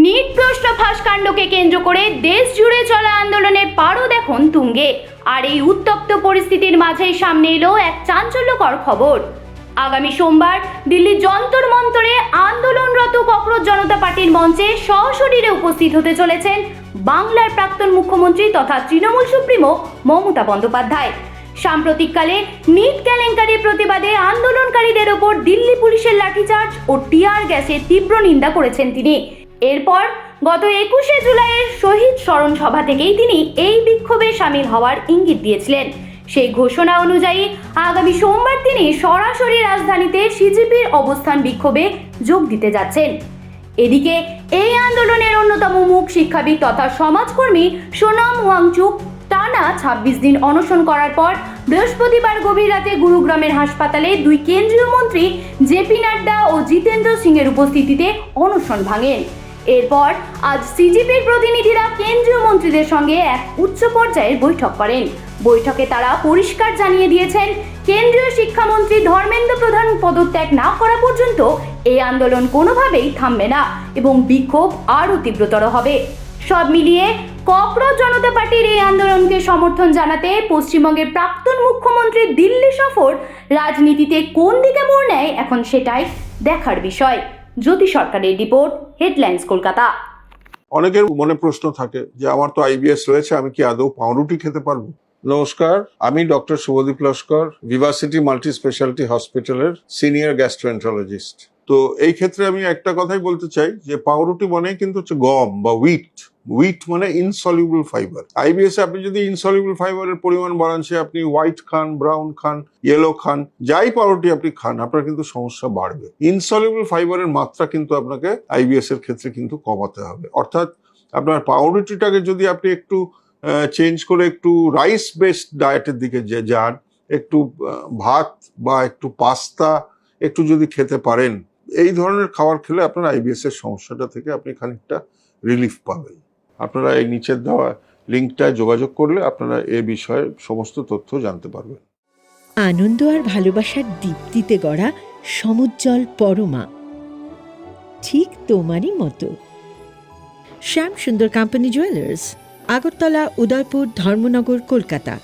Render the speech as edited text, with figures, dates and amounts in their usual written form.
NEET প্রশ্ন ফাঁস কাণ্ডকে কেন্দ্র করে দেশ জুড়ে চলা আন্দোলনের পারদ এখন তুঙ্গে। আর এই উত্তপ্ত পরিস্থিতির মাঝেই সামনে এলো এক চাঞ্চল্যকর খবর। আগামী সোমবার দিল্লির যন্তর মন্তরে আন্দোলনরত ককরোচ জনতা পার্টির মঞ্চে সশরীরে উপস্থিত হতে চলেছেন বাংলার প্রাক্তন মুখ্যমন্ত্রী তথা তৃণমূল সুপ্রিমো মমতা বন্দ্যোপাধ্যায়। সাম্প্রতিককালে নিট কেলেঙ্কারির প্রতিবাদে আন্দোলনকারীদের ওপর দিল্লি পুলিশের লাঠিচার্জ ও টিয়ার গ্যাসের তীব্র নিন্দা করেছেন তিনি। এরপর গত 21শে জুলাইয়ের শহীদ স্মরণ সভা থেকেই তিনি এই বিক্ষোভে সামিল হওয়ার ইঙ্গিত দিয়েছিলেন। সেই ঘোষণা অনুযায়ী আগামী সোমবার তিনি সরাসরি রাজধানীতে সিজিপির অবস্থান বিক্ষোভে যোগ দিতে যাচ্ছেন। এদিকে এই আন্দোলনের অন্যতম মুখ শিক্ষাবিদ তথা সমাজকর্মী সোনাম ওয়াংচুক টানা 26 দিন অনশন করার পর বৃহস্পতিবার গভীর রাতে গুরুগ্রামের হাসপাতালে দুই কেন্দ্রীয় মন্ত্রী জেপি নাড্ডা ও জিতেন্দ্র সিং এর উপস্থিতিতে অনশন ভাঙেন। এরপর আজ সিজিপির প্রতিনিধিরা কেন্দ্রীয় মন্ত্রীদের সঙ্গে এক উচ্চ পর্যায়ের বৈঠক করেন। বৈঠকে তারা পরিষ্কার জানিয়ে দিয়েছেন, কেন্দ্রীয় শিক্ষামন্ত্রী ধর্মেন্দ্র প্রধান পদত্যাগ না করা পর্যন্ত এই আন্দোলন কোনোভাবেই থামবে না এবং বিক্ষোভ আরও তীব্রতর হবে। সব মিলিয়ে ককরোচ জনতা পার্টির এই আন্দোলনকে সমর্থন জানাতে পশ্চিমবঙ্গের প্রাক্তন মুখ্যমন্ত্রীর দিল্লি সফর রাজনীতিতে কোন দিকে মোড় নেয় এখন সেটাই দেখার বিষয়। জ্যোতি সরকারের রিপোর্ট, হেডলাইন্স কলকাতা। অনেকের মনে প্রশ্ন থাকে যে আমার তো আইবিএস রয়েছে, আমি কি আদৌ পাউরুটি খেতে পারবো? নমস্কার, আমি doctor Subhadip Laskar, Vivacity multi speciality হসপিটালের সিনিয়র গ্যাস্ট্রোএন্টারোলজিস্ট। তো এই ক্ষেত্রে আমি একটা কথাই বলতে চাই যে পাউরুটি মানে কিন্তু হচ্ছে গম বা উইট মানে ইনসলিউবল ফাইবার। আইবিএস আপনি যদি ইনসলিউবল ফাইবারের পরিমাণ বাড়ান, সে আপনি হোয়াইট খান, ব্রাউন খান, ইয়েলো খান, যাই পাউরুটি আপনি খান, আপনার কিন্তু সমস্যা বাড়বে। ইনসলিউবল ফাইবারের মাত্রা কিন্তু আপনাকে আইবিএস এর ক্ষেত্রে কিন্তু কমাতে হবে। অর্থাৎ আপনার পাউরুটিটাকে যদি আপনি একটু চেঞ্জ করে একটু রাইস বেসড ডায়েটের দিকে যান, একটু ভাত বা একটু পাস্তা একটু যদি খেতে পারেন, এই ধরনের খাবার খেলে আপনার আইবিএস এর সমস্যাটা থেকে আপনি খানিকটা রিলিফ পাবেন। আপনারা এই নিচের দেওয়া লিঙ্কটায় যোগাযোগ করলে আপনারা এ বিষয়ে সমস্ত তথ্য জানতে পারবেন। আনন্দ আর ভালোবাসার দীপ্তিতে গড়া সমুজ্জ্বল পরমা, ঠিক তোমারই মতো। শ্যাম সুন্দর কোম্পানি জুয়েলার্স, আগরতলা, উদয়পুর, ধর্মনগর, কলকাতা।